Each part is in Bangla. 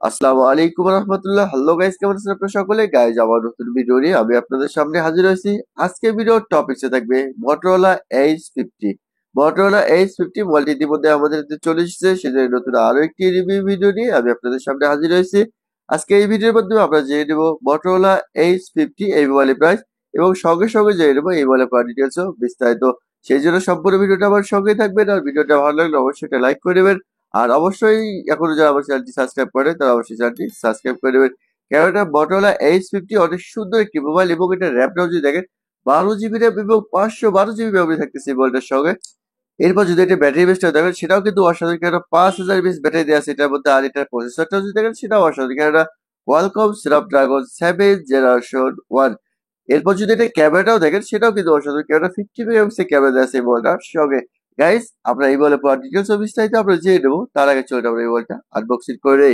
আসসালামু আলাইকুম রহমতুল্লাহ। হ্যালো গাইস, কেমন আছেন আপনারা সকলে? গাইস, আমার নতুন ভিডিও নিয়ে আমি আপনাদের সামনে হাজির হয়েছি। আজকে ভিডিওর টপিকসে থাকবে Motorola H50। Motorola H50 মোবাইলটি ইতিমধ্যে আমাদের হাতে চলে এসেছে, সেজন্য নতুন আরো একটি রিভিউ ভিডিও নিয়ে আমি আপনাদের সামনে হাজির হয়েছি। আজকে এই ভিডিওর মাধ্যমে আমরা জেনে নেব Motorola H50 এই মোবাইলের প্রাইস, এবং সঙ্গে সঙ্গে জেনে নেব এই মোবাইলের পুরো ডিটেলস ও বিস্তারিত। সেই জন্য সম্পূর্ণ ভিডিওটা আমার সঙ্গেই থাকবেন, আর ভিডিওটা ভালো লাগলে অবশ্যই একটা লাইক করে দেবেন। আর অবশ্যই এখনো যারা আমার চ্যানেলটি সাবস্ক্রাইব করে তারা অবশ্যই চ্যানেলটি সাবস্ক্রাইব করে দেবেন। কেননা Motorola H50 অনেক সুন্দর একটি মোবাইল, এবং এটা র্যামটাও যদি দেখেন 12 জিবি র্যাম এবং 512 জিবি মেমরি থাকতেছে এই মোবাইলটার সঙ্গে। এরপর যদি এটা ব্যাটারি বেসটা দেখেন সেটাও কিন্তু অসাধারণ, কেননা 5000 mAh ব্যাটারি দেওয়া আছে এটার মধ্যে। আর এটার প্রসেসরটাও যদি দেখেন সেটাও অসাধারণ, কেননা কোয়ালকম স্ন্যাপড্রাগন 7th জেনারেশন 1। এরপর যদি এটা ক্যামেরাটাও দেখেন সেটাও কিন্তু অসাধারণ, কেননা 50 মেগাপিক্সেল ক্যামেরা দেওয়া আছে এই মোবাইলটার সঙ্গে। গাইস, আমরা এই মোবাইলের পুরো ডিটেলস ও বিস্তারিত আমরা জেনে নেবো, তার আগে চলুন আমরা এই মোবাইলটা আনবক্সিং করে।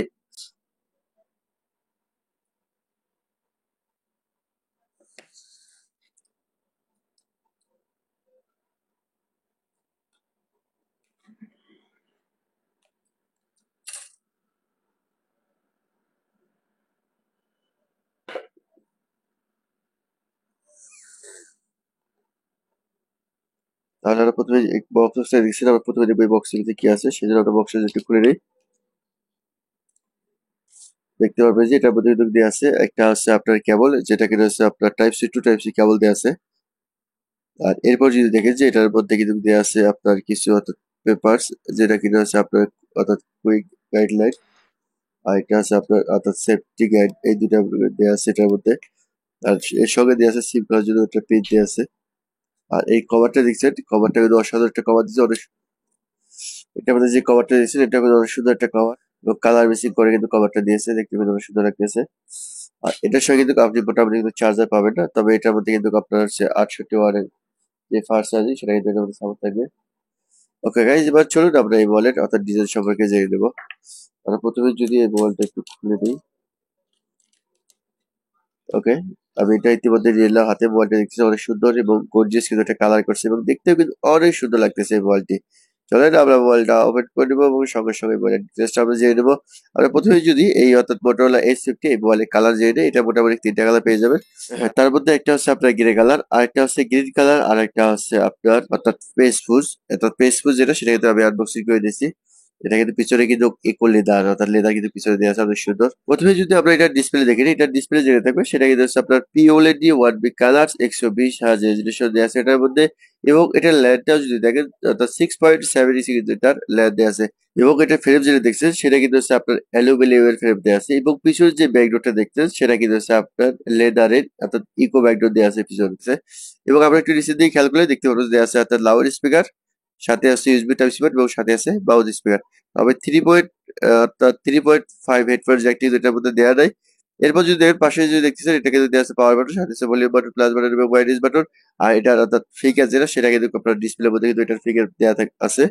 তাহলে আমরা প্রথমে বক্সটা দেখছি, আমরা প্রথমে দেখবো এই বক্সের ভিতরে কি আছে, সেজন্য আমরা বক্সটা একটু খুলে নিই। দেখতে পারবেন যে এটার মধ্যে কিন্তু দেওয়া আছে একটা হচ্ছে আপনার কেবল, যেটা কিনা হচ্ছে আপনার type C to type C cable দেওয়া আছে। আর এরপর যদি দেখেন যে এটার মধ্যে কিন্তু দেওয়া আছে আপনার কিছু অর্থাৎ পেপারস, যেটা কিনা হচ্ছে আপনার অর্থাৎ কুইক গাইডলাইন, আর একটা আছে আপনার অর্থাৎ সেফটি গাইড। এই দুটা দেওয়া আছে এটার মধ্যে। আর এর সঙ্গে দেওয়া আছে সিম করার জন্য একটা পেজ দেওয়া আছে। আর এই কভারটা দেখছেন, কভারটা কিন্তু অসাধারণ একটা কভার দিচ্ছে। অনেক এটার মধ্যে যে কভারটা দিয়েছে এটা কিন্তু অনেক সুন্দর একটা কভার, এবং কালার মেসিং করে কিন্তু কভারটা দিয়েছে, দেখতে কিন্তু অনেক সুন্দর লাগতেছে। আর এটার সঙ্গে কিন্তু আপনি মোটামুটি কিন্তু চার্জার পাবেন না, তবে এটার মধ্যে কিন্তু আপনার হচ্ছে 68 ওয়াটের যে ফাস্ট চার্জিং সেটা কিন্তু এটার মধ্যে সাপোর্ট থাকবে। ওকে গাইজ, এবার চলুন আমরা এই ওয়ালেট অর্থাৎ ডিজাইন সম্পর্কে জেনে নেবো। আমরা প্রথমে যদি এই মোবাইলটা একটু খুলে দিই। ওকে, আমি এটা ইতিমধ্যে নিয়ে নিলাম হাতে। মোবাইলটা দেখতেছি অনেক সুন্দর এবং গর্জিয়াস কিন্তু একটা কালার করছে, এবং দেখতেও কিন্তু অনেক সুন্দর লাগতেছে এই মোবাইলটি। চলেন আমরা মোবাইলটা ওপেন করে নেবো এবং সঙ্গে সঙ্গে মোবাইলের ডিটেলসটা আমরা জেনে নেবো। আমরা প্রথমে যদি এই অর্থাৎ Motorola H50 এই মোবাইলের কালার জেনে নিই, এটা মোটামুটি তিনটা কালার পেয়ে যাবেন। হ্যাঁ, তার মধ্যে একটা হচ্ছে আপনার গ্রে কালার, আর একটা হচ্ছে গ্রিন কালার, আর একটা হচ্ছে আপনার অর্থাৎ পেস্ট ফুজ যেটা, সেটা কিন্তু আমি আনবক্সিং করে দিয়েছি। এটা কিন্তু পিছনে কিন্তু ইকো লেদার অর্থাৎ লেদার কিন্তু পিছনে দেওয়া আছে অনেক সুন্দর। প্রথমে যদি আমরা এটা ডিসপ্লে দেখি, এটার ডিসপ্লে যেটা থাকবে সেটা কিন্তু হচ্ছে আপনার POLED 1B colours 120 Hz resolution দেওয়া আছে এটার মধ্যে। এবং এটার ল্যাডটাও যদি দেখেন অর্থাৎ 6.76 কিন্তু এটার ল্যাড দেওয়া আছে। এবং এটা ফ্রেম যেটা দেখছেন সেটা কিন্তু হচ্ছে আপনার অ্যালুমিনিয়ামের ফ্রেম দেওয়া আছে, এবং পিছনের যে ব্যাকডোরটা দেখছেন সেটা কিন্তু হচ্ছে আপনার লেদারের অর্থাৎ ইকো ব্যাকডোর দেওয়া আছে পিছনে। এবং আমরা একটু নিচের দিকে খেয়াল করলে দেখতে পাবো দেওয়া আছে অর্থাৎ লাউড স্পিকার, সাথে আছে ইউএসবি টাইপ সি পোর্ট, এবং সাথে আছে বাউজ স্পিকার। তবে 3.5 হেডফোন জ্যাক কিন্তু এটার মধ্যে দেওয়া নাই। এরপর যদি এর পাশে যদি দেখতেছেন এটা কিন্তু দেওয়া আছে পাওয়ার বাটন, সাথে আছে ভলিউম বাটন, প্লাস বাটন এবং ব্রাইটনেস বাটন। আর এটার অর্থাৎ ফিগার যেটা সেটা কিন্তু আপনার ডিসপ্লের মধ্যে কিন্তু এটার ফিগার দেওয়া আছে।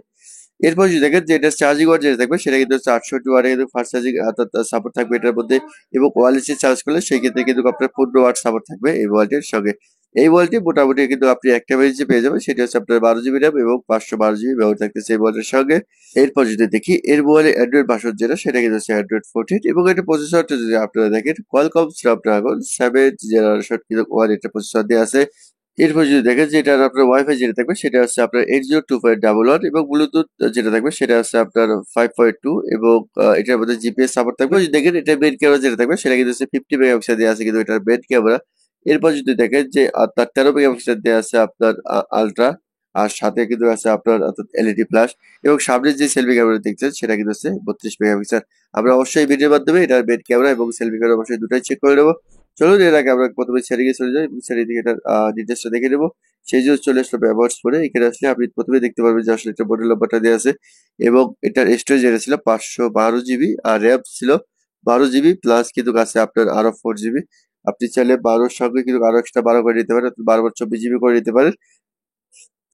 এরপর যদি দেখেন যে এটা চার্জিং ওয়াট যেটা থাকবে সেটা কিন্তু 480 ওয়াটে কিন্তু ফাস্ট চার্জিং অর্থাৎ সাপোর্ট থাকবে এটার মধ্যে। এবং ওয়্যারলেসলি চার্জ করলে সেই ক্ষেত্রে কিন্তু আপনার 15 ওয়াট সাপোর্ট থাকবে এই মোবাইলটির সঙ্গে। এই মোবাইলটি মোটামুটি কিন্তু আপনি একটা যে পেয়ে যাবেন সেটা হচ্ছে আপনার 12 জিবি র্যাম এবং 512 জিবি ব্যবহার থাকতেছে এই মোবাইলের সঙ্গে। এরপর যদি দেখি এর মোবাইলে অ্যান্ড্রয়েড ভার্সন যেটা সেটা কিন্তু হচ্ছে অ্যান্ড্রয়েড 14, এবং এটা প্রসেসরটা যদি আপনারা দেখেন কোয়ালকম স্ন্যাপড্রাগন 7th জেনারেশন কিন্তু ওয়ান এটা প্রসেসর দিয়ে আছে। এরপর যদি দেখেন যে এটার আপনার ওয়াইফাই যেটা থাকবে সেটা হচ্ছে আপনার 802.11, এবং ব্লুটুথ যেটা থাকবে সেটা হচ্ছে আপনার 5.2, এবং এটার মধ্যে জিপিএস সাপোর্ট থাকবে। যদি দেখেন এটা মেইন ক্যামেরা যেটা থাকবে সেটা কিন্তু হচ্ছে 50 মেগাপিক্সেল দেওয়া আছে কিন্তু এটার মেইন ক্যামেরা। এরপর যদি দেখেন যে আপনার 13 মেগাপিক্সেল দেওয়া আছে আপনার আলট্রা, আর সাথে কিন্তু আছে আপনার অর্থাৎ এলইডি প্লাস। এবং সামনের যে সেলফি ক্যামেরা দেখছেন সেটা কিন্তু হচ্ছে 32 মেগাপিক্সেল। আমরা অবশ্যই ভিডিওর মাধ্যমে এটার মেইন ক্যামেরা এবং সেলফি ক্যামেরা অবশ্যই দুটাই চেক করে নেবো। চলুন এর আগে আমরা প্রথমে সেটিংয়ে চলে যাই, এবং সেটিং থেকে এটার ডিটেলসটা দেখে নেবো। সেই জন্য চলে আসলো ব্যবহার করে, এখানে আসলে আপনি প্রথমে দেখতে পারবেন যে আসলে এটা মডেল নাম্বারটা দেওয়া আছে। এবং এটার স্টোরেজ যেটা ছিল 512 জিবি, আর র্যাম ছিল 12 জিবি, প্লাস কিন্তু আছে আপনার আরো 4 জিবি। আপনি চাইলে 12-র সঙ্গে কিন্তু আরো এক্সট্রা 12 করে নিতে পারেন, 12 বার 24 জিবি করে নিতে পারেন।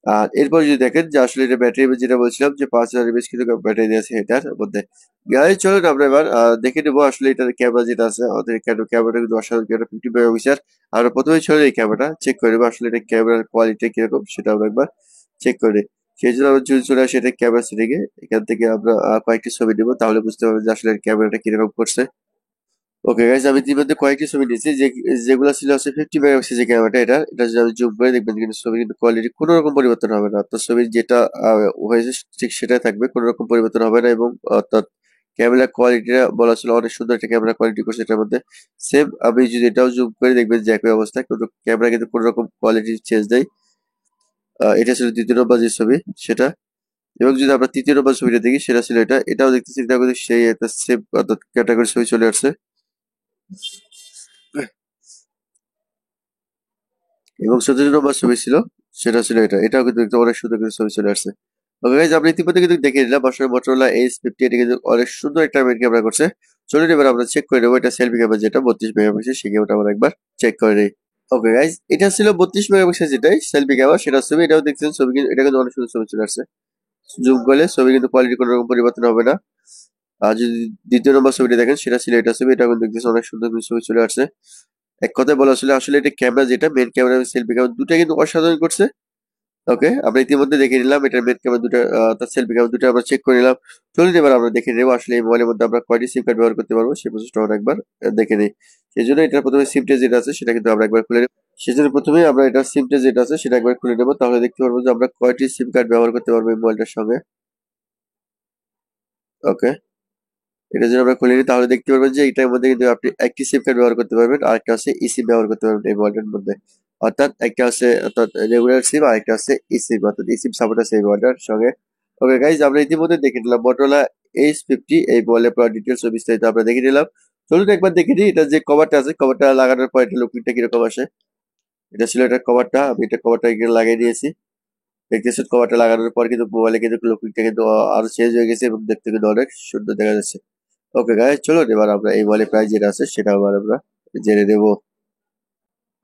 আর এরপর যদি দেখেন যে আসলে এটা ব্যাটারি যেটা বলছিলাম যে 5000 mAh কিন্তু ব্যাটারি দিয়েছে এটার মধ্যে। গাইজ, চলুন আমরা এবার দেখে নেবো আসলে এটার ক্যামেরা যেটা আছে। আমাদের ক্যামেরাটা কিন্তু অসাধারণ, ক্যামেরা 50 মেগাপিক্সেল। আমরা প্রথমে চলে এই ক্যামেরাটা চেক করে নেবো আসলে এটা ক্যামেরার কোয়ালিটি কিরকম, সেটা আমরা একবার চেক করে নিই। সেই জন্য আমরা যদি চলে আসি এটা ক্যামেরা সেটিং এ, এখান থেকে আমরা কয়েকটি ছবি নেবো, তাহলে বুঝতে পারবেন যে আসলে ক্যামেরাটা কিরকম করছে। ওকে গাইজ, আমি ইতিমধ্যে কয়েকটি ছবি নিয়েছি যেগুলো ছিল হচ্ছে 50 মেগাপিক্সেল যে ক্যামেরাটা, এটা যদি আমি জুম করে দেখবেন কিন্তু ছবি কিন্তু কোয়ালিটি কোনো রকম পরিবর্তন হবে না, অর্থাৎ ছবির যেটা হয়েছে ঠিক সেটাই থাকবে, কোনো রকম পরিবর্তন হবে না। এবং অর্থাৎ ক্যামেরা কোয়ালিটিটা বলা ছিল অনেক সুন্দর একটা ক্যামেরা কোয়ালিটি করছে এটার মধ্যে। সেম আমি যদি এটাও জুম করে দেখবেন যে একই অবস্থা, কোনো ক্যামেরা কিন্তু কোনো রকম কোয়ালিটি চেঞ্জ নেই। এটা ছিল দ্বিতীয় নম্বর যে ছবি সেটা। এবং যদি আমরা তৃতীয় নম্বর ছবিটা দেখি সেটা ছিল এটাও দেখতেছি, এটা কিন্তু সেই একটা সেম অর্থাৎ ক্যাটাগরি ছবি চলে আসছে। এবং ১৭ নম্বর ছবি ছিল সেটা ছিল এটাও কিন্তু একদম অনেক সুন্দর করে ছবি চলে আসছে। ওকে গাইজ, আমরা ইতিমধ্যে কিন্তু দেখে নিলাম আসলে মোটরোলা H50 এটা কিন্তু অনেক সুন্দর একটা মেইন ক্যামেরা করছে। চলুন এবার আমরা চেক করে নেবো এটা সেলফি ক্যামেরা যেটা 32 মেগাপিক্সেল, সেই ক্যামেরাটা আমরা একবার চেক করে নিই। ওকে গাইজ, এটা ছিল 32 মেগাপিক্সেল যেটাই সেলফি ক্যামেরা সেটা ছবি, এটাও দেখছেন ছবি কিন্তু এটা কিন্তু অনেক সুন্দর ছবি চলে আসছে। জুম করলে ছবি কিন্তু কোয়ালিটি কোনো রকম পরিবর্তন হবে না। আর যদি দ্বিতীয় নম্বর ছবিটা দেখেন সেটা ছিল এটা ছবি, এটা কিন্তু দেখতেছেন অনেক সুন্দর করে ছবি চলে আসছে। এক কথায় বলা আসলে আসলে এটা ক্যামেরা যেটা মেইন ক্যামেরা এবং সেলফি ক্যামেরা দুটো কিন্তু অসাধারণ করছে। ওকে, আমরা ইতিমধ্যে দেখে নিলাম এটার মেইন ক্যামেরা দুটো, তার সেলফি ক্যামেরা দুটো আমরা চেক করে নিলাম। চলুন এবার আমরা দেখে নেবো আসলে এই মোবাইলের মধ্যে আমরা কয়টি সিম কার্ড ব্যবহার করতে পারবো সেই প্রসেসটা আমরা একবার দেখে নিই। সেই জন্য এটার প্রথমে সিমটা যেটা আছে সেটা কিন্তু আমরা একবার খুলে নেব। সেজন্য প্রথমে আমরা এটা সিমটা যেটা আছে সেটা একবার খুলে নেবো, তাহলে দেখতে পারবো যে আমরা কয়টি সিম কার্ড ব্যবহার করতে পারবো এই মোবাইলটার সঙ্গে। ওকে, এটা যদি আমরা খুলে নিই তাহলে দেখতে পারবেন যে এটার মধ্যে কিন্তু আপনি একটি সিম কার্ড ব্যবহার করতে পারবেন, আর একটা আছে ই সিম ব্যবহার করতে পারবেন এই মোবাইলটার মধ্যে। অর্থাৎ একটা আছে অর্থাৎ রেগুলার সিম, আর একটা আছে ই সিম, অর্থাৎ ই সিম সাপোর্ট আছে এই মোবাইলটার সঙ্গে। ওকে গাইজ, আমরা ইতিমধ্যে দেখে নিলাম Motorola H50 এই মোবাইলের পুরো ডিটেলস ও বিস্তারিত আমরা দেখে নিলাম। চলুন একবার দেখে নিই এটা যে কভারটা আছে, কভারটা লাগানোর পর এটা লুকিংটা কিরকম আসে। এটা ছিল এটার কভারটা, আমি এটা কভারটা এখানে লাগিয়ে দিয়েছি। দেখতেছেন কভারটা লাগানোর পর কিন্তু মোবাইলে কিন্তু লুকিংটা কিন্তু আরো চেঞ্জ হয়ে গেছে এবং দেখতে কিন্তু অনেক সুন্দর দেখা যাচ্ছে। ওকে গাইজ, চলুন এবার আমরা এই মোবাইলের প্রাইস যেটা আছে সেটা আবার আমরা জেনে নেব।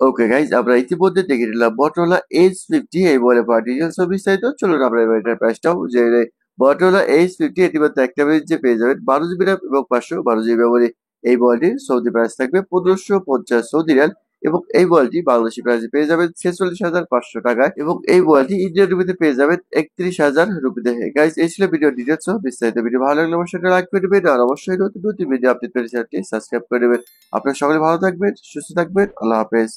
ওকে গাইজ, আমরা ইতিমধ্যে দেখে নিলাম Motorola H50 এই মোবাইলের পাওয়ার ডিটেলস ও বিস্তারিত। চলুন আমরা এবার এটার প্রাইসটাও জেনে নেই। Motorola H50 এটির মধ্যে একটা যে পেয়ে যাবেন 12 জিবি র্যাম এবং 512 জিবি মেমোরি। এই মোবাইলটির সৌদি প্রাইস থাকবে 1550 সৌদি রিয়াল, এবং এই মোবাইলটি বাংলাদেশি প্রাইসে পেয়ে যাবেন 46,500 টাকায়, এবং এই মোবাইলটি ইন্ডিয়ান রুপিতে পেয়ে যাবেন 31,000 রুপিতে। গাইজ, এই ছিল ভিডিও ডিটেলস ও বিস্তারিত। ভিডিও ভালো লাগলে অবশ্যই লাইক করে দেবেন, আর অবশ্যই নতুন নতুন ভিডিও আপডেট পেতে চ্যানেলটি সাবস্ক্রাইব করে দেবেন। আপনারা সকলে ভালো থাকবেন, সুস্থ থাকবেন, আল্লাহ হাফেজ।